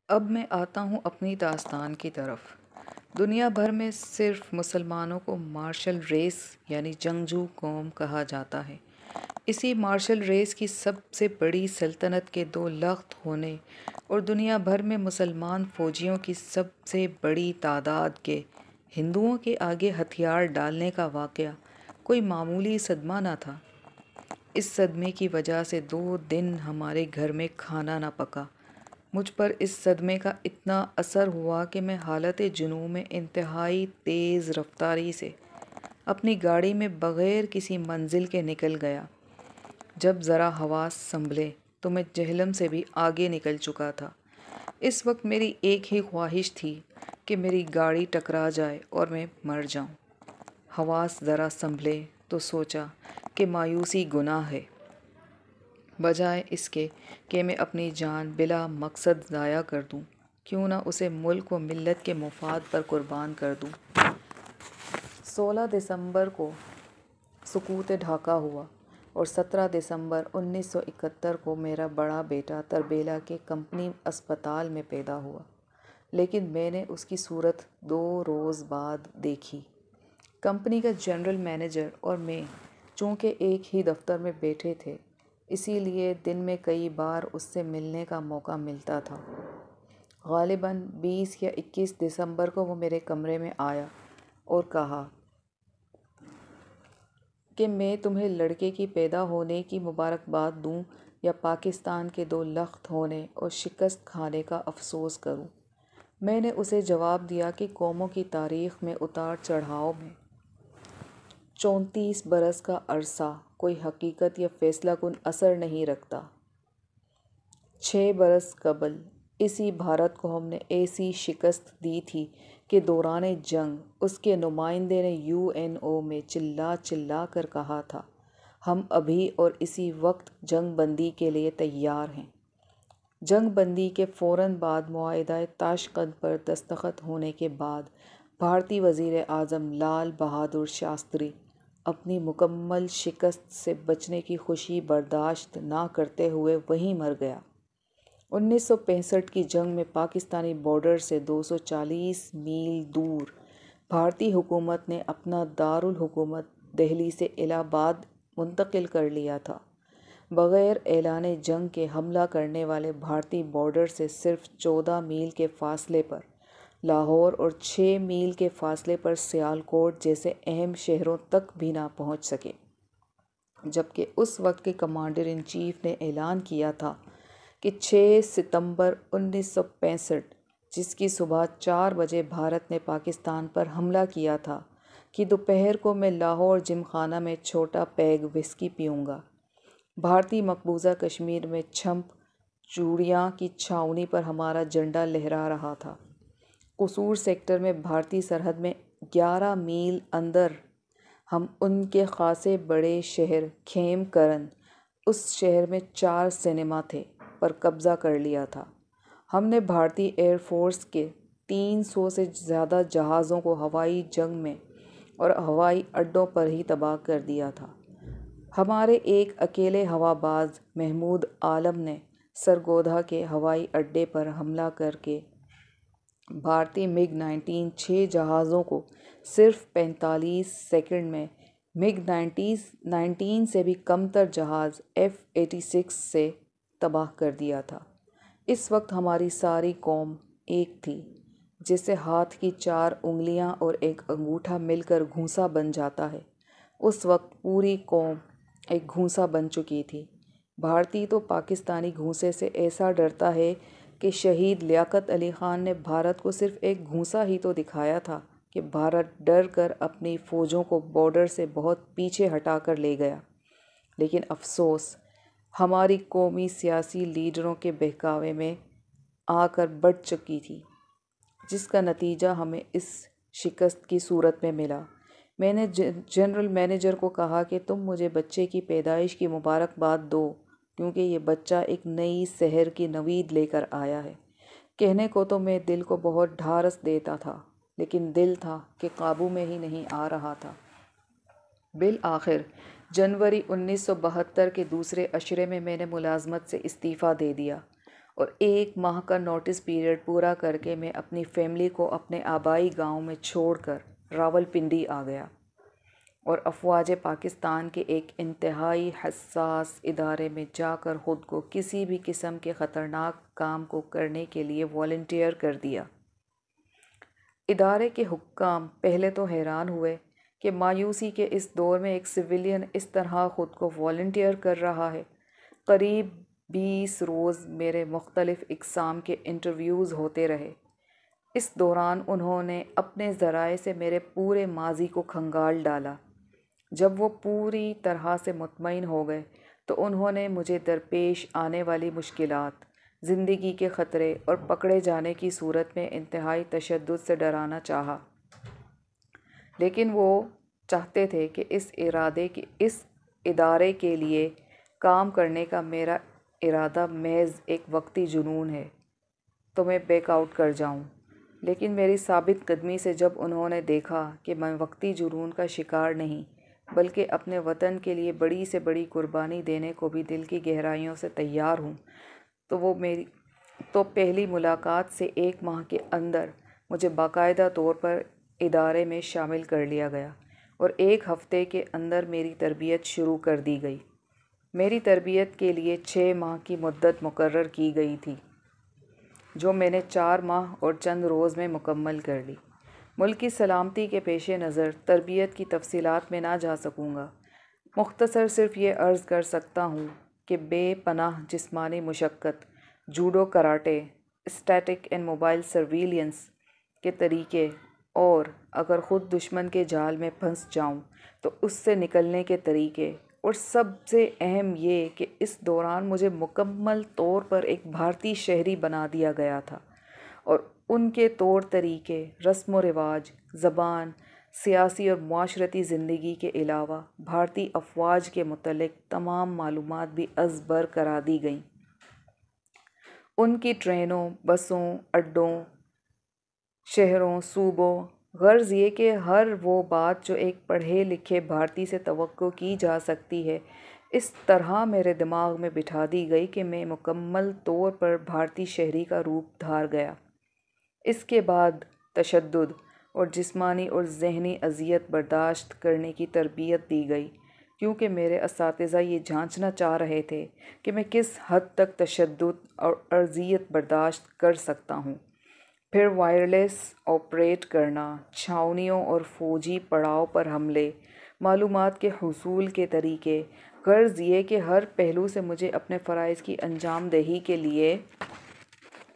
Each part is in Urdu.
اب میں آتا ہوں اپنی داستان کی طرف۔ دنیا بھر میں صرف مسلمانوں کو مارشل ریس یعنی جنگجو قوم کہا جاتا ہے۔ اسی مارشل ریس کی سب سے بڑی سلطنت کے دو لخت ہونے اور دنیا بھر میں مسلمان فوجیوں کی سب سے بڑی تعداد کے ہندوؤں کے آگے ہتھیار ڈالنے کا واقعہ کوئی معمولی صدمہ نہ تھا۔ اس صدمے کی وجہ سے 2 دن ہمارے گھر میں کھانا نہ پکا۔ مجھ پر اس صدمے کا اتنا اثر ہوا کہ میں حالت جنون میں انتہائی تیز رفتاری سے اپنی گاڑی میں بغیر کسی منزل کے نکل گیا۔ جب ذرا حواس سنبھلے تو میں جہلم سے بھی آگے نکل چکا تھا۔ اس وقت میری ایک ہی خواہش تھی کہ میری گاڑی ٹکرا جائے اور میں مر جاؤں۔ حواس ذرا سنبھلے تو سوچا کہ مایوسی گناہ ہے، بجائے اس کے کہ میں اپنی جان بلا مقصد ضائع کر دوں، کیوں نہ اسے ملک و ملت کے مفاد پر قربان کر دوں۔ 16 دسمبر کو سقوط ڈھاکہ ہوا اور 17 دسمبر 1971 کو میرا بڑا بیٹا تربیلا کے کمپنی اسپتال میں پیدا ہوا، لیکن میں نے اس کی صورت 2 روز بعد دیکھی۔ کمپنی کا جنرل مینیجر اور میں چونکہ ایک ہی دفتر میں بیٹھے تھے، اسی لیے دن میں کئی بار اس سے ملنے کا موقع ملتا تھا۔ غالباً 20 یا 21 دسمبر کو وہ میرے کمرے میں آیا اور کہا کہ میں تمہیں لڑکے کی پیدا ہونے کی مبارکباد دوں یا پاکستان کے 2 لخت ہونے اور شکست کھانے کا افسوس کروں۔ میں نے اسے جواب دیا کہ قوموں کی تاریخ میں اتار چڑھاؤ میں 34 برس کا عرصہ کوئی حقیقت یا فیصلہ کن اثر نہیں رکھتا۔ 6 برس قبل اسی بھارت کو ہم نے ایسی شکست دی تھی کہ دوران جنگ اس کے نمائندے نے UNO میں چلا چلا کر کہا تھا، ہم ابھی اور اسی وقت جنگ بندی کے لیے تیار ہیں۔ جنگ بندی کے فوراً بعد معاہدہ تاشقند پر دستخط ہونے کے بعد بھارتی وزیر اعظم لال بہادر شاستری اپنی مکمل شکست سے بچنے کی خوشی برداشت نہ کرتے ہوئے وہیں مر گیا۔ 1965 کی جنگ میں پاکستانی بارڈر سے 240 میل دور بھارتی حکومت نے اپنا دارالحکومت دہلی سے الہ آباد منتقل کر لیا تھا۔ بغیر اعلان جنگ کے حملہ کرنے والے بھارتی بارڈر سے صرف 14 میل کے فاصلے پر لاہور اور 6 میل کے فاصلے پر سیالکوٹ جیسے اہم شہروں تک بھی نہ پہنچ سکے، جبکہ اس وقت کے کمانڈر ان چیف نے اعلان کیا تھا کہ 6 ستمبر 1965 جس کی صبح 4 بجے بھارت نے پاکستان پر حملہ کیا تھا کہ دوپہر کو میں لاہور جم خانہ میں چھوٹا پیگ وسکی پیوں گا۔ بھارتی مقبوضہ کشمیر میں چھمپ چوڑیاں کی چھاؤنی پر ہمارا جھنڈا لہرا رہا تھا۔ قصور سیکٹر میں بھارتی سرحد میں 11 میل اندر ہم ان کے خاصے بڑے شہر کھیم کرن، اس شہر میں 4 سینما تھے، پر قبضہ کر لیا تھا۔ ہم نے بھارتی ایئر فورس کے 300 سے زیادہ جہازوں کو ہوائی جنگ میں اور ہوائی اڈوں پر ہی تباہ کر دیا تھا۔ ہمارے ایک اکیلے ہوا باز محمود عالم نے سرگودھا کے ہوائی اڈے پر حملہ کر کے بھارتی MiG 19 6 جہازوں کو صرف 45 سیکنڈ میں MiG 19 سے بھی کم تر جہاز F-86 سے تباہ کر دیا تھا۔ اس وقت ہماری ساری قوم ایک تھی، جیسے ہاتھ کی 4 انگلیاں اور ایک انگوٹھا مل کر گھونسا بن جاتا ہے۔ اس وقت پوری قوم ایک گھونسا بن چکی تھی۔ بھارتی تو پاکستانی گھونسے سے ایسا ڈرتا ہے کہ شہید لیاقت علی خان نے بھارت کو صرف ایک گھونسا ہی تو دکھایا تھا کہ بھارت ڈر کر اپنی فوجوں کو بارڈر سے بہت پیچھے ہٹا کر لے گیا۔ لیکن افسوس، ہماری قومی سیاسی لیڈروں کے بہکاوے میں آ کر بڑھ چکی تھی، جس کا نتیجہ ہمیں اس شکست کی صورت میں ملا۔ میں نے جنرل مینیجر کو کہا کہ تم مجھے بچے کی پیدائش کی مبارکباد دو، کیونکہ یہ بچہ ایک نئی سحر کی نوید لے کر آیا ہے۔ کہنے کو تو میں دل کو بہت ڈھارس دیتا تھا، لیکن دل تھا کہ قابو میں ہی نہیں آ رہا تھا۔ بالآخر جنوری 1972 کے دوسرے عشرے میں نے ملازمت سے استعفیٰ دے دیا اور 1 ماہ کا نوٹس پیریڈ پورا کر کے میں اپنی فیملی کو اپنے آبائی گاؤں میں چھوڑ کر راولپنڈی آ گیا اور افواج پاکستان کے ایک انتہائی حساس ادارے میں جا کر خود کو کسی بھی قسم کے خطرناک کام کو کرنے کے لیے والنٹیئر کر دیا۔ ادارے کے حکام پہلے تو حیران ہوئے کہ مایوسی کے اس دور میں ایک سویلین اس طرح خود کو والنٹیئر کر رہا ہے۔ قریب 20 روز میرے مختلف اقسام کے انٹرویوز ہوتے رہے۔ اس دوران انہوں نے اپنے ذرائع سے میرے پورے ماضی کو کھنگال ڈالا۔ جب وہ پوری طرح سے مطمئن ہو گئے تو انہوں نے مجھے درپیش آنے والی مشکلات، زندگی کے خطرے اور پکڑے جانے کی صورت میں انتہائی تشدد سے ڈرانا چاہا، لیکن وہ چاہتے تھے کہ اس ادارے کے لیے کام کرنے کا میرا ارادہ محض ایک وقتی جنون ہے تو میں بیک آؤٹ کر جاؤں۔ لیکن میری ثابت قدمی سے جب انہوں نے دیکھا کہ میں وقتی جنون کا شکار نہیں بلکہ اپنے وطن کے لیے بڑی سے بڑی قربانی دینے کو بھی دل کی گہرائیوں سے تیار ہوں، تو پہلی ملاقات سے 1 ماہ کے اندر مجھے باقاعدہ طور پر ادارے میں شامل کر لیا گیا اور 1 ہفتے کے اندر میری تربیت شروع کر دی گئی۔ میری تربیت کے لیے 6 ماہ کی مدت مقرر کی گئی تھی، جو میں نے 4 ماہ اور چند روز میں مکمل کر لی۔ ملک کی سلامتی کے پیش نظر تربیت کی تفصیلات میں نہ جا سکوں گا، مختصر صرف یہ عرض کر سکتا ہوں کہ بے پناہ جسمانی مشقت، judo karate, static and mobile surveillance کے طریقے، اور اگر خود دشمن کے جال میں پھنس جاؤں تو اس سے نکلنے کے طریقے، اور سب سے اہم یہ کہ اس دوران مجھے مکمل طور پر ایک بھارتی شہری بنا دیا گیا تھا اور ان کے طور طریقے، رسم و رواج، زبان، سیاسی اور معاشرتی زندگی کے علاوہ بھارتی افواج کے متعلق تمام معلومات بھی ازبر کرا دی گئیں۔ ان کی ٹرینوں، بسوں، اڈوں، شہروں، صوبوں، غرض یہ کہ ہر وہ بات جو ایک پڑھے لکھے بھارتی سے توقع کی جا سکتی ہے اس طرح میرے دماغ میں بٹھا دی گئی کہ میں مکمل طور پر بھارتی شہری کا روپ دھار گیا۔ اس کے بعد تشدد اور جسمانی اور ذہنی اذیت برداشت کرنے کی تربیت دی گئی، کیونکہ میرے اساتذہ یہ جانچنا چاہ رہے تھے کہ میں کس حد تک تشدد اور اذیت برداشت کر سکتا ہوں۔ پھر وائرلیس آپریٹ کرنا، چھاؤنیوں اور فوجی پڑاؤ پر حملے، معلومات کے حصول کے طریقے، غرض یہ کہ ہر پہلو سے مجھے اپنے فرائض کی انجام دہی کے لیے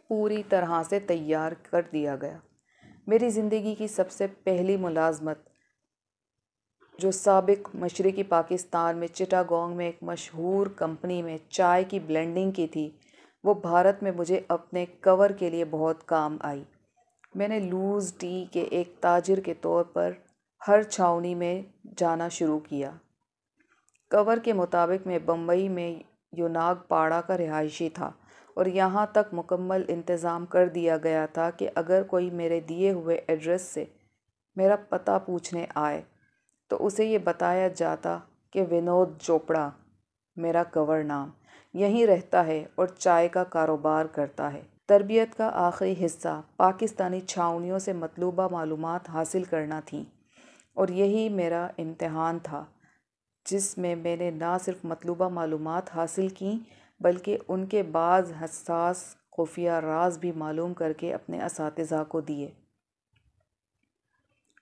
پوری طرح سے تیار کر دیا گیا۔ میری زندگی کی سب سے پہلی ملازمت، جو سابق مشرقی پاکستان میں چٹاگانگ میں ایک مشہور کمپنی میں چائے کی بلینڈنگ کی تھی، وہ بھارت میں مجھے اپنے کور کے لیے بہت کام آئی۔ میں نے لوز ٹی کے ایک تاجر کے طور پر ہر چھاؤنی میں جانا شروع کیا۔ کور کے مطابق میں بمبئی میں یوناگ پاڑا کا رہائشی تھا اور یہاں تک مکمل انتظام کر دیا گیا تھا کہ اگر کوئی میرے دیے ہوئے ایڈریس سے میرا پتہ پوچھنے آئے تو اسے یہ بتایا جاتا کہ ونود چوپڑا، میرا کور نام، یہیں رہتا ہے اور چائے کا کاروبار کرتا ہے۔ تربیت کا آخری حصہ پاکستانی چھاؤنیوں سے مطلوبہ معلومات حاصل کرنا تھیں، اور یہی میرا امتحان تھا جس میں میں نے نہ صرف مطلوبہ معلومات حاصل کیں بلکہ ان کے بعض حساس خفیہ راز بھی معلوم کر کے اپنے اساتذہ کو دیے۔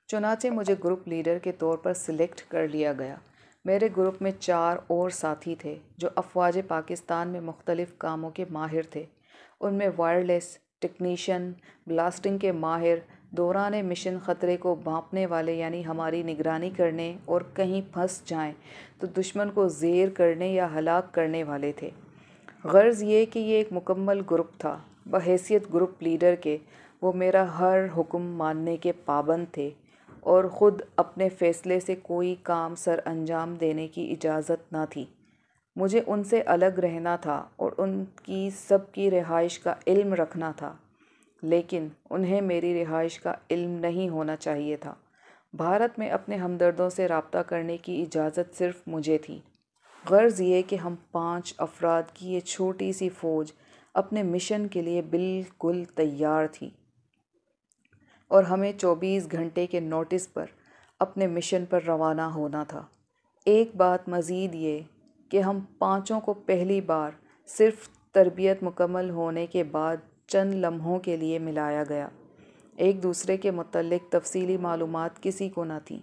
چنانچہ مجھے گروپ لیڈر کے طور پر سلیکٹ کر لیا گیا۔ میرے گروپ میں 4 اور ساتھی تھے جو افواج پاکستان میں مختلف کاموں کے ماہر تھے۔ ان میں وائرلیس ٹیکنیشین، بلاسٹنگ کے ماہر، دوران مشن خطرے کو بھانپنے والے یعنی ہماری نگرانی کرنے اور کہیں پھنس جائیں تو دشمن کو زیر کرنے یا ہلاک کرنے والے تھے۔ غرض یہ کہ یہ ایک مکمل گروپ تھا۔ بحیثیت گروپ لیڈر کے وہ میرا ہر حکم ماننے کے پابند تھے اور خود اپنے فیصلے سے کوئی کام سر انجام دینے کی اجازت نہ تھی۔ مجھے ان سے الگ رہنا تھا اور ان کی سب کی رہائش کا علم رکھنا تھا، لیکن انہیں میری رہائش کا علم نہیں ہونا چاہیے تھا۔ بھارت میں اپنے ہمدردوں سے رابطہ کرنے کی اجازت صرف مجھے تھی۔ غرض یہ کہ ہم 5 افراد کی یہ چھوٹی سی فوج اپنے مشن کے لیے بالکل تیار تھی اور ہمیں 24 گھنٹے کے نوٹس پر اپنے مشن پر روانہ ہونا تھا۔ ایک بات مزید یہ کہ ہم پانچوں کو پہلی بار صرف تربیت مکمل ہونے کے بعد چند لمحوں کے لیے ملایا گیا۔ ایک دوسرے کے متعلق تفصیلی معلومات کسی کو نہ تھیں۔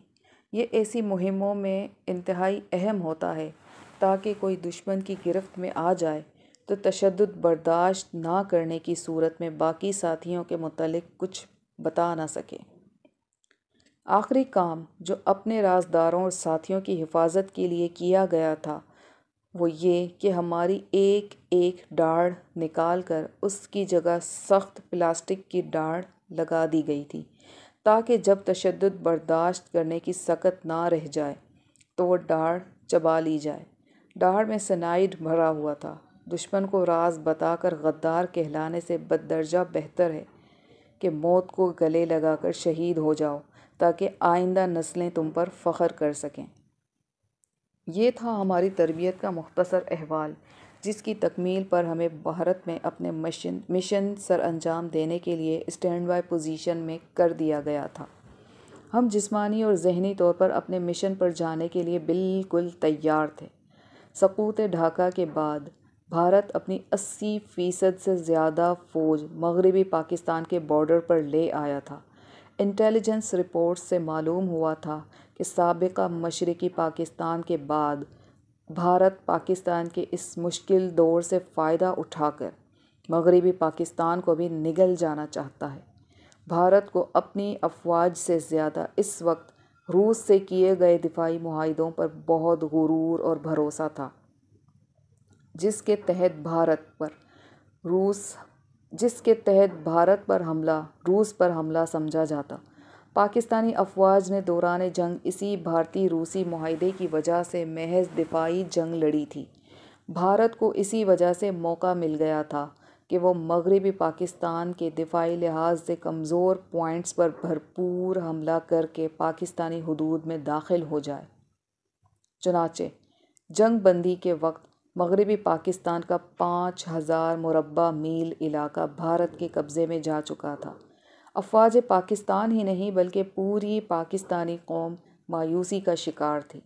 یہ ایسی مہموں میں انتہائی اہم ہوتا ہے تاکہ کوئی دشمن کی گرفت میں آ جائے تو تشدد برداشت نہ کرنے کی صورت میں باقی ساتھیوں کے متعلق کچھ بتا نہ سکے۔ آخری کام جو اپنے رازداروں اور ساتھیوں کی حفاظت کے لیے کیا گیا تھا وہ یہ کہ ہماری ایک ایک ڈاڑھ نکال کر اس کی جگہ سخت پلاسٹک کی ڈاڑھ لگا دی گئی تھی تاکہ جب تشدد برداشت کرنے کی سکت نہ رہ جائے تو وہ ڈاڑھ چبا لی جائے۔ ڈاڑھ میں سینائڈ بھرا ہوا تھا۔ دشمن کو راز بتا کر غدار کہلانے سے بددرجہ بہتر ہے کہ موت کو گلے لگا کر شہید ہو جاؤ تاکہ آئندہ نسلیں تم پر فخر کر سکیں۔ یہ تھا ہماری تربیت کا مختصر احوال جس کی تکمیل پر ہمیں بھارت میں اپنے مشن سر انجام دینے کے لیے اسٹینڈ بائی پوزیشن میں کر دیا گیا تھا۔ ہم جسمانی اور ذہنی طور پر اپنے مشن پر جانے کے لیے بالکل تیار تھے۔ سقوط ڈھاکہ کے بعد بھارت اپنی 80% سے زیادہ فوج مغربی پاکستان کے بارڈر پر لے آیا تھا۔ انٹیلیجنس رپورٹس سے معلوم ہوا تھا کہ سابقہ مشرقی پاکستان کے بعد بھارت پاکستان کے اس مشکل دور سے فائدہ اٹھا کر مغربی پاکستان کو بھی نگل جانا چاہتا ہے۔ بھارت کو اپنی افواج سے زیادہ اس وقت روس سے کیے گئے دفاعی معاہدوں پر بہت غرور اور بھروسہ تھا جس کے تحت بھارت پر حملہ روس پر حملہ سمجھا جاتا۔ پاکستانی افواج نے دوران جنگ اسی بھارتی روسی معاہدے کی وجہ سے محض دفاعی جنگ لڑی تھی۔ بھارت کو اسی وجہ سے موقع مل گیا تھا کہ وہ مغربی پاکستان کے دفاعی لحاظ سے کمزور پوائنٹس پر بھرپور حملہ کر کے پاکستانی حدود میں داخل ہو جائے۔ چنانچہ جنگ بندی کے وقت مغربی پاکستان کا 5000 مربع میل علاقہ بھارت کے قبضے میں جا چکا تھا۔ افواج پاکستان ہی نہیں بلکہ پوری پاکستانی قوم مایوسی کا شکار تھی۔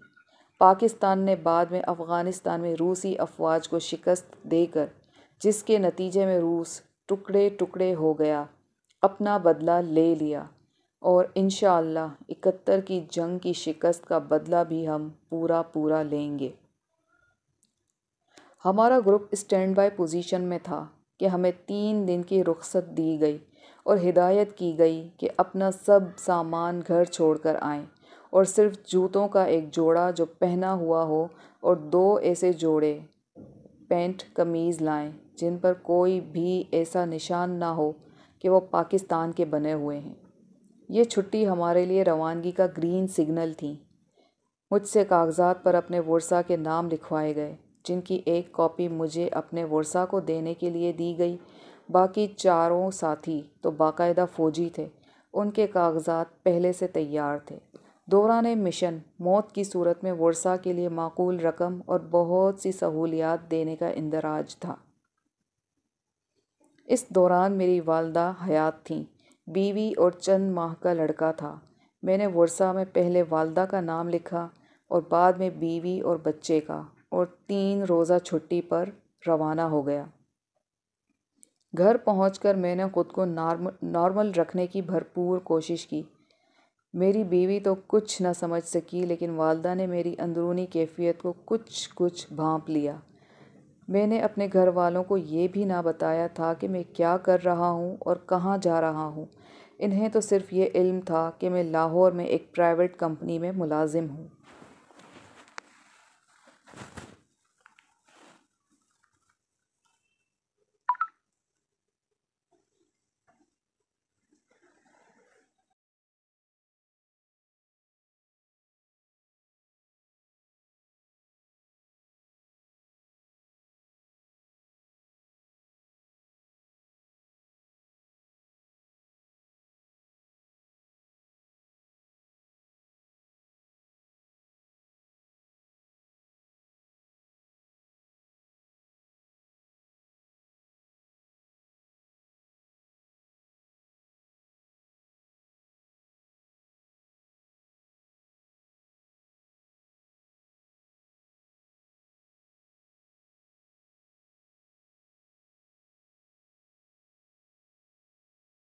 پاکستان نے بعد میں افغانستان میں روسی افواج کو شکست دے کر جس کے نتیجے میں روس ٹکڑے ٹکڑے ہو گیا اپنا بدلہ لے لیا اور انشاءاللہ 71 کی جنگ کی شکست کا بدلہ بھی ہم پورا لیں گے۔ ہمارا گروپ اسٹینڈ بائی پوزیشن میں تھا کہ ہمیں 3 دن کی رخصت دی گئی اور ہدایت کی گئی کہ اپنا سب سامان گھر چھوڑ کر آئیں اور صرف جوتوں کا ایک جوڑا جو پہنا ہوا ہو اور 2 ایسے جوڑے پینٹ قمیض لائیں جن پر کوئی بھی ایسا نشان نہ ہو کہ وہ پاکستان کے بنے ہوئے ہیں۔ یہ چھٹی ہمارے لیے روانگی کا گرین سگنل تھی۔ مجھ سے کاغذات پر اپنے ورثاء کے نام لکھوائے گئے جن کی ایک کاپی مجھے اپنے ورثاء کو دینے کے لیے دی گئی۔ باقی 4 ساتھی تو باقاعدہ فوجی تھے، ان کے کاغذات پہلے سے تیار تھے۔ دوران مشن موت کی صورت میں ورثاء کے لیے معقول رقم اور بہت سی سہولیات دینے کا اندراج تھا۔ اس دوران میری والدہ حیات تھیں، بیوی اور چند ماہ کا لڑکا تھا۔ میں نے ورثاء میں پہلے والدہ کا نام لکھا اور بعد میں بیوی اور بچے کا اور 3 روزہ چھٹی پر روانہ ہو گیا۔ گھر پہنچ کر میں نے خود کو نارمل رکھنے کی بھرپور کوشش کی۔ میری بیوی تو کچھ نہ سمجھ سکی لیکن والدہ نے میری اندرونی کیفیت کو کچھ بھانپ لیا۔ میں نے اپنے گھر والوں کو یہ بھی نہ بتایا تھا کہ میں کیا کر رہا ہوں اور کہاں جا رہا ہوں۔ انہیں تو صرف یہ علم تھا کہ میں لاہور میں ایک پرائیویٹ کمپنی میں ملازم ہوں۔